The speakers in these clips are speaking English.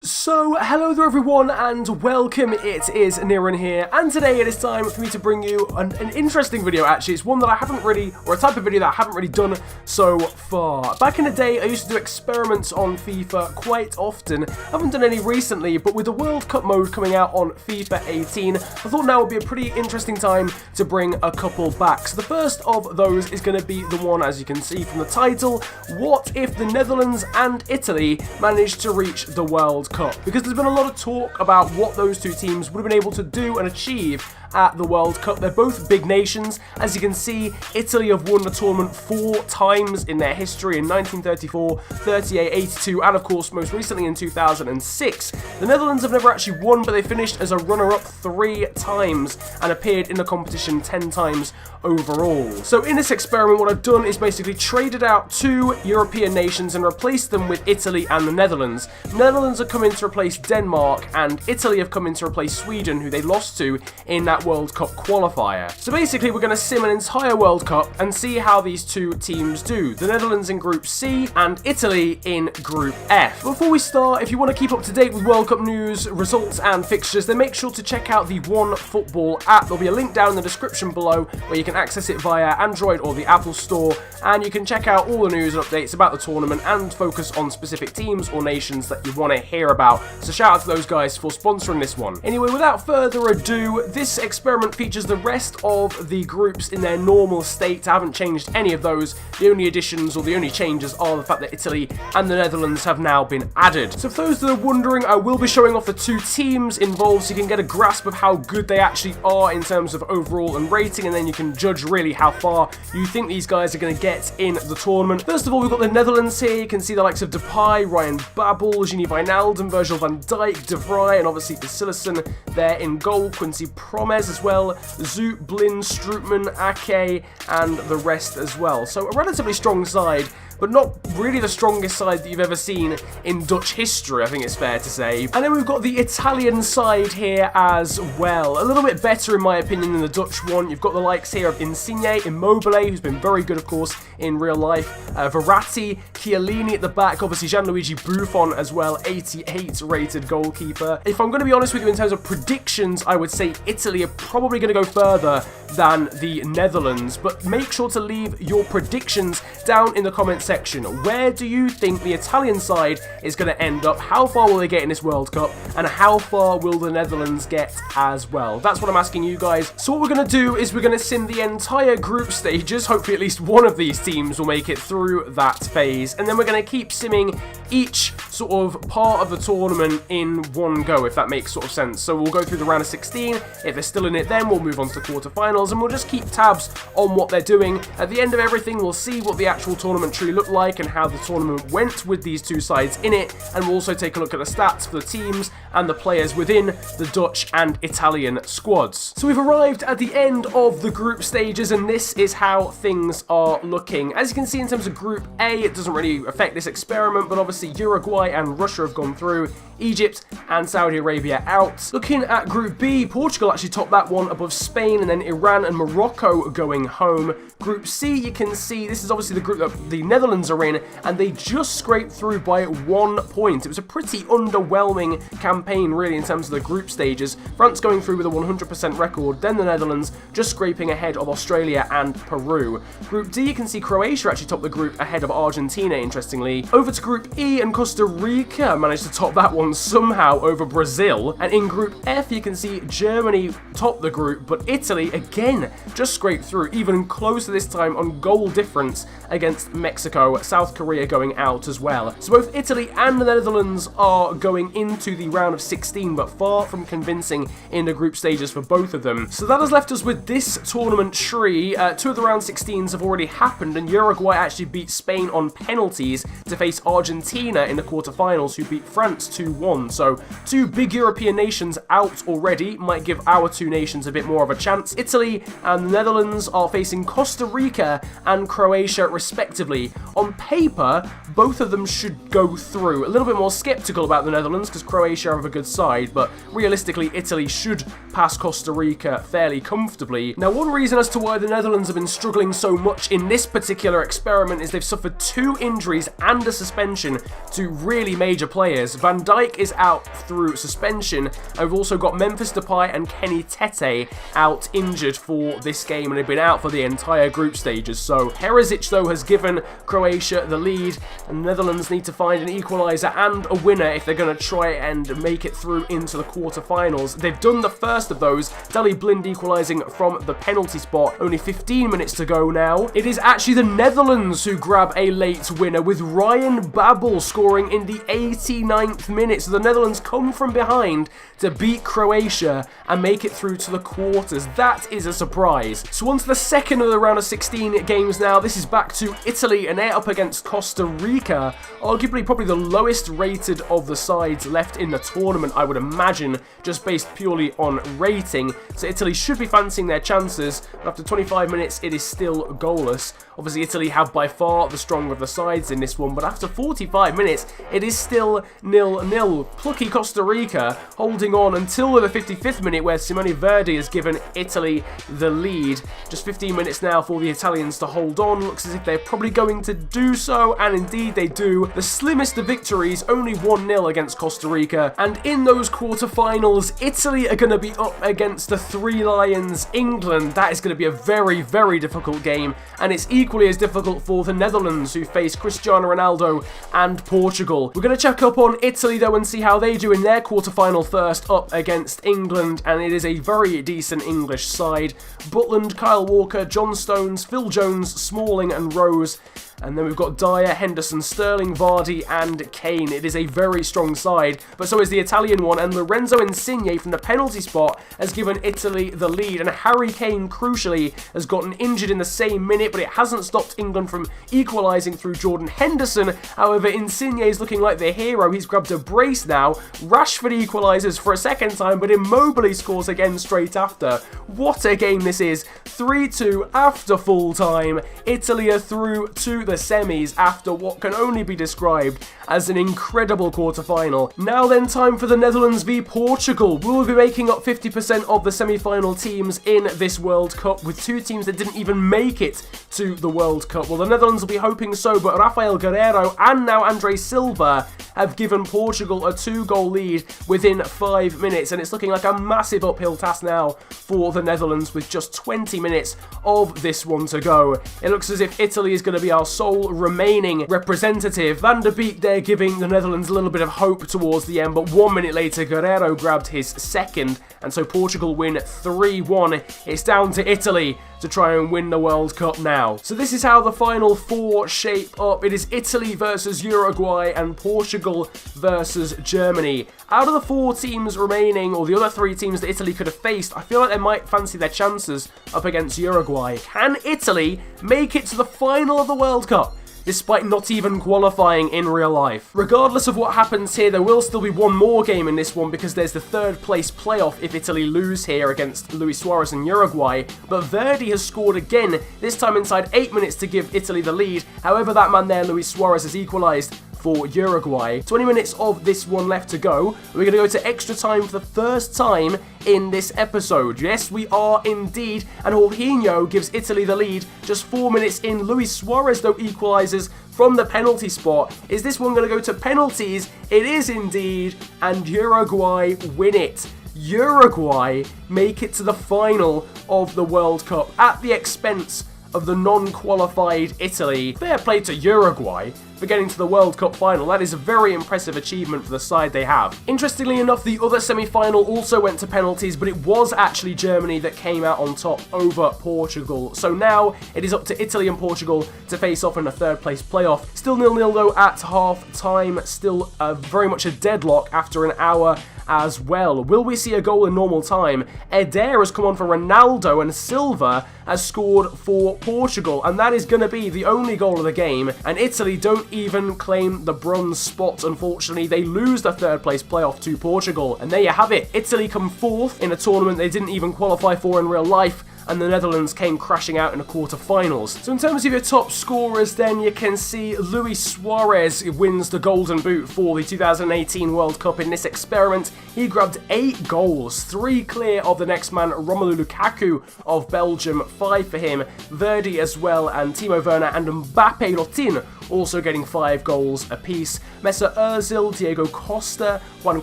So, hello there everyone and welcome, it is Niran here, and today it is time for me to bring you an interesting video actually. It's one that I haven't really, or a type of video that I haven't really done so far. Back in the day I used to do experiments on FIFA quite often. I haven't done any recently, but with the World Cup mode coming out on FIFA 18, I thought now would be a pretty interesting time to bring a couple back. So the first of those is going to be the one, as you can see from the title, what if the Netherlands and Italy managed to reach the World Cup? Because there's been a lot of talk about what those two teams would have been able to do and achieve at the World Cup. They're both big nations. As you can see, Italy have won the tournament 4 times in their history, in 1934, 38, 82, and of course most recently in 2006. The Netherlands have never actually won, but they finished as a runner-up 3 times and appeared in the competition 10 times overall. So in this experiment, what I've done is basically traded out 2 European nations and replaced them with Italy and the Netherlands. Netherlands have come in to replace Denmark, and Italy have come in to replace Sweden, who they lost to in that World Cup qualifier. So basically we're going to sim an entire World Cup and see how these two teams do. The Netherlands in Group C and Italy in Group F. Before we start, if you want to keep up to date with World Cup news, results and fixtures, then make sure to check out the OneFootball app. There'll be a link down in the description below where you can access it via Android or the Apple Store, and you can check out all the news and updates about the tournament and focus on specific teams or nations that you want to hear about. So shout out to those guys for sponsoring this one. Anyway, without further ado, this experiment features the rest of the groups in their normal state. I haven't changed any of those. The only additions or the only changes are the fact that Italy and the Netherlands have now been added. So for those that are wondering, I will be showing off the 2 teams involved so you can get a grasp of how good they actually are in terms of overall and rating, and then you can judge really how far you think these guys are going to get in the tournament. First of all, we've got the Netherlands here. You can see the likes of Depay, Ryan Babel, Gini Wijnaldum, Virgil van Dijk, De Vrij, and obviously Basilisson there in goal. Quincy Promes as well, Zoot, Blin, Strootman, Ake, and the rest as well. So a relatively strong side, but not really the strongest side that you've ever seen in Dutch history, I think it's fair to say. And then we've got the Italian side here as well. A little bit better in my opinion than the Dutch one. You've got the likes here of Insigne, Immobile, who's been very good of course in real life, Verratti, Chiellini at the back, obviously Gianluigi Buffon as well, 88 rated goalkeeper. If I'm going to be honest with you in terms of predictions, I would say Italy are probably going to go further than the Netherlands, but make sure to leave your predictions down in the comments section. Where do you think the Italian side is going to end up? How far will they get in this World Cup? And how far will the Netherlands get as well? That's what I'm asking you guys. So what we're going to do is we're going to sim the entire group stages. Hopefully at least one of these teams will make it through that phase. And then we're going to keep simming each sort of part of the tournament in one go, if that makes sort of sense. So we'll go through the round of 16. If they're still in it, then we'll move on to quarterfinals, and we'll just keep tabs on what they're doing. At the end of everything, we'll see what the actual tournament tree looked like and how the tournament went with these 2 sides in it, and we'll also take a look at the stats for the teams and the players within the Dutch and Italian squads. So we've arrived at the end of the group stages, and this is how things are looking. As you can see in terms of Group A, it doesn't really affect this experiment, but obviously Uruguay and Russia have gone through, Egypt and Saudi Arabia out. Looking at Group B, Portugal actually topped that one above Spain, and then Iran and Morocco going home. Group C, you can see this is obviously the group that the Netherlands are in, and they just scraped through by 1 point. It was a pretty underwhelming campaign really in terms of the group stages. France going through with a 100% record, then the Netherlands just scraping ahead of Australia and Peru. Group D, you can see Croatia actually topped the group ahead of Argentina, interestingly. Over to Group E, and Costa Rica managed to top that one somehow over Brazil. And in Group F, you can see Germany top the group, but Italy again just scraped through, even closer this time on goal difference against Mexico. South Korea going out as well. So both Italy and the Netherlands are going into the round of 16, but far from convincing in the group stages for both of them. So that has left us with this tournament tree. 2 of the round 16s have already happened, and Uruguay actually beat Spain on penalties to face Argentina in the quarterfinals, who beat France 2-1. So 2 big European nations out already, might give our 2 nations a bit more of a chance. Italy and the Netherlands are facing Costa Rica and Croatia respectively. On paper, both of them should go through. A little bit more skeptical about the Netherlands because Croatia have a good side, but realistically, Italy should pass Costa Rica fairly comfortably. Now, one reason as to why the Netherlands have been struggling so much in this particular experiment is they've suffered 2 injuries and a suspension to really major players. Van Dijk is out through suspension, and we've also got Memphis Depay and Kenny Tete out injured for this game, and they've been out for the entire group stages. So Perisic, though, has given Croatia the lead, and the Netherlands need to find an equaliser and a winner if they're going to try and make it through into the quarterfinals. They've done the first of those, Daley Blind equalising from the penalty spot. Only 15 minutes to go now. It is actually the Netherlands who grab a late winner, with Ryan Babel scoring in the 89th minute. So the Netherlands come from behind to beat Croatia and make it through to the quarters. That is a surprise. So on to the second of the round of 16 games now. This is back to Italy, and they're up against Costa Rica, arguably probably the lowest rated of the sides left in the tournament, I would imagine, just based purely on rating. So Italy should be fancying their chances, but after 25 minutes it is still goalless. Obviously Italy have by far the stronger of the sides in this one, but after 45 minutes it is still 0-0. Plucky Costa Rica holding on until the 55th minute, where Simone Verdi has given Italy the lead. Just 15 minutes now for the Italians to hold on. Looks as if they're probably going to do so, and indeed they do. The slimmest of victories, only 1-0 against Costa Rica, and in those quarterfinals, Italy are going to be up against the Three Lions, England. That is going to be a very, very difficult game, and it's equally as difficult for the Netherlands, who face Cristiano Ronaldo and Portugal. We're going to check up on Italy, though, and see how they do in their quarterfinal first, up against England, and it is a very decent English side. Butland, Kyle Walker, John Stones, Phil Jones, Smalling and Rose. And then we've got Dyer, Henderson, Sterling, Vardy and Kane. It is a very strong side, but so is the Italian one, and Lorenzo Insigne from the penalty spot has given Italy the lead, and Harry Kane, crucially, has gotten injured in the same minute, but it hasn't stopped England from equalising through Jordan Henderson. However, Insigne is looking like the hero. He's grabbed a brace now. Rashford equalises for a second time, but Immobile scores again straight after. What a game this is. 3-2 after full time. Italy are through to the semis after what can only be described as an incredible quarter-final. Now then, time for the Netherlands v Portugal. We'll be making up 50% of the semi-final teams in this World Cup, with 2 teams that didn't even make it to the World Cup. Well, the Netherlands will be hoping so, but Rafael Guerreiro and now Andre Silva have given Portugal a 2-goal lead within 5 minutes, and it's looking like a massive uphill task now for the Netherlands with just 20 minutes of this one to go. It looks as if Italy is going to be our sole remaining representative. Van der Beek there giving the Netherlands a little bit of hope towards the end, but 1 minute later Guerreiro grabbed his second, and so Portugal win 3-1. It's down to Italy to try and win the World Cup now. So this is how the final 4 shape up. It is Italy versus Uruguay and Portugal versus Germany. Out of the 4 teams remaining, or the other 3 teams that Italy could have faced, I feel like they might fancy their chances up against Uruguay. Can Italy make it to the final of the World Cup, despite not even qualifying in real life? Regardless of what happens here, there will still be one more game in this one, because there's the 3rd place playoff if Italy lose here against Luis Suarez and Uruguay. But Verdi has scored again, this time inside 8 minutes to give Italy the lead. However, that man there, Luis Suarez, has equalised for Uruguay. 20 minutes of this one left to go. We're going to go to extra time for the first time in this episode. Yes, we are indeed, and Jorginho gives Italy the lead just 4 minutes in. Luis Suarez, though, equalises from the penalty spot. Is this one going to go to penalties? It is indeed, and Uruguay win it. Uruguay make it to the final of the World Cup at the expense of the non-qualified Italy. Fair play to Uruguay for getting to the World Cup final. That is a very impressive achievement for the side they have. Interestingly enough, the other semi-final also went to penalties, but it was actually Germany that came out on top over Portugal. So now it is up to Italy and Portugal to face off in a 3rd place playoff. Still 0-0 though at half time. Still very much a deadlock after an hour as well. Will we see a goal in normal time? Eder has come on for Ronaldo, and Silva has scored for Portugal, and that is going to be the only goal of the game, and Italy don't even claim the bronze spot. Unfortunately, they lose the 3rd place playoff to Portugal, and there you have it. Italy come 4th in a tournament they didn't even qualify for in real life, and the Netherlands came crashing out in the quarter-finals. So in terms of your top scorers then, you can see Luis Suarez wins the Golden Boot for the 2018 World Cup in this experiment. He grabbed 8 goals, 3 clear of the next man, Romelu Lukaku of Belgium, 5 for him, Verdi as well, and Timo Werner and Mbappe Lotin also getting 5 goals apiece. Mesut Ozil, Diego Costa, Juan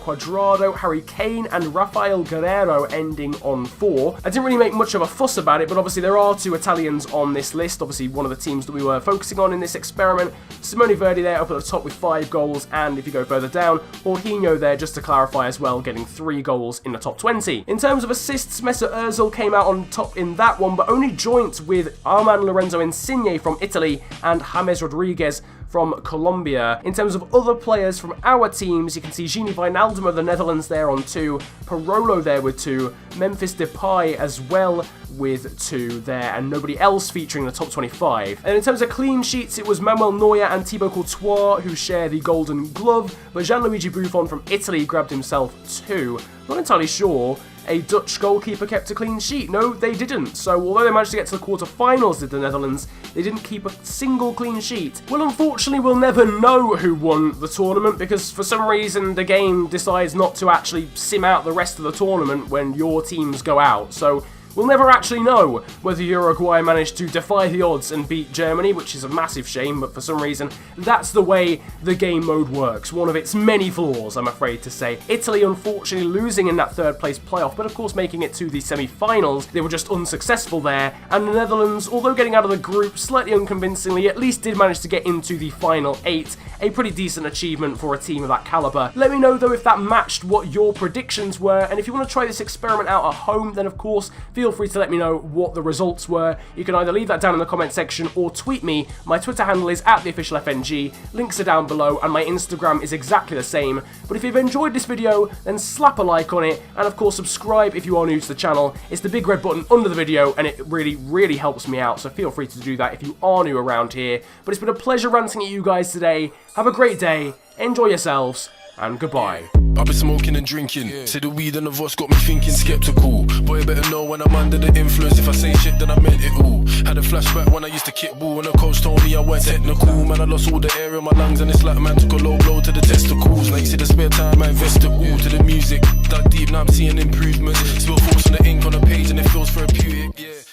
Cuadrado, Harry Kane and Rafael Guerreiro ending on 4. I didn't really make much of a fuss about it, but obviously there are 2 Italians on this list, obviously one of the teams that we were focusing on in this experiment. Simone Verdi there up at the top with 5 goals, and if you go further down, Jorginho there, just to clarify as well, getting 3 goals in the top 20. In terms of assists, Mesut Ozil came out on top in that one, but only joint with Armand Lorenzo Insigne from Italy and James Rodriguez from Colombia. In terms of other players from our teams, you can see Gini Wijnaldum of the Netherlands there on 2, Parolo there with 2, Memphis Depay as well with 2 there, and nobody else featuring in the top 25. And in terms of clean sheets, it was Manuel Neuer and Thibaut Courtois who share the Golden Glove, but Gianluigi Buffon from Italy grabbed himself 2. Not entirely sure a Dutch goalkeeper kept a clean sheet. No, they didn't. So although they managed to get to the quarter-finals with the Netherlands, they didn't keep a single clean sheet. Well, unfortunately, we'll never know who won the tournament because for some reason the game decides not to actually sim out the rest of the tournament when your teams go out. So we'll never actually know whether Uruguay managed to defy the odds and beat Germany, which is a massive shame, but for some reason, that's the way the game mode works. One of its many flaws, I'm afraid to say. Italy, unfortunately, losing in that 3rd place playoff, but of course making it to the semi-finals. They were just unsuccessful there, and the Netherlands, although getting out of the group slightly unconvincingly, at least did manage to get into the final 8. A pretty decent achievement for a team of that caliber. Let me know, though, if that matched what your predictions were, and if you want to try this experiment out at home, then of course, feel free to let me know what the results were. You can either leave that down in the comment section or tweet me. My Twitter handle is @theofficialfng, links are down below, and my Instagram is exactly the same. But if you've enjoyed this video, then slap a like on it, and of course subscribe if you are new to the channel. It's the big red button under the video, and it really helps me out, so feel free to do that if you are new around here. But it's been a pleasure ranting at you guys today. Have a great day, enjoy yourselves, and goodbye. I've been smoking and drinking. Say the weed and the voice got me thinking skeptical. Boy, you better know when I'm under the influence. If I say shit, then I meant it all. Had a flashback when I used to kick ball, and the coach told me I weren't technical. Man, I lost all the air in my lungs, and it's like a man took a low blow to the testicles. Now you see the spare time, I invest it all to the music. Dug deep, now I'm seeing improvements. Spill force on the ink on the page, and it feels therapeutic. Yeah.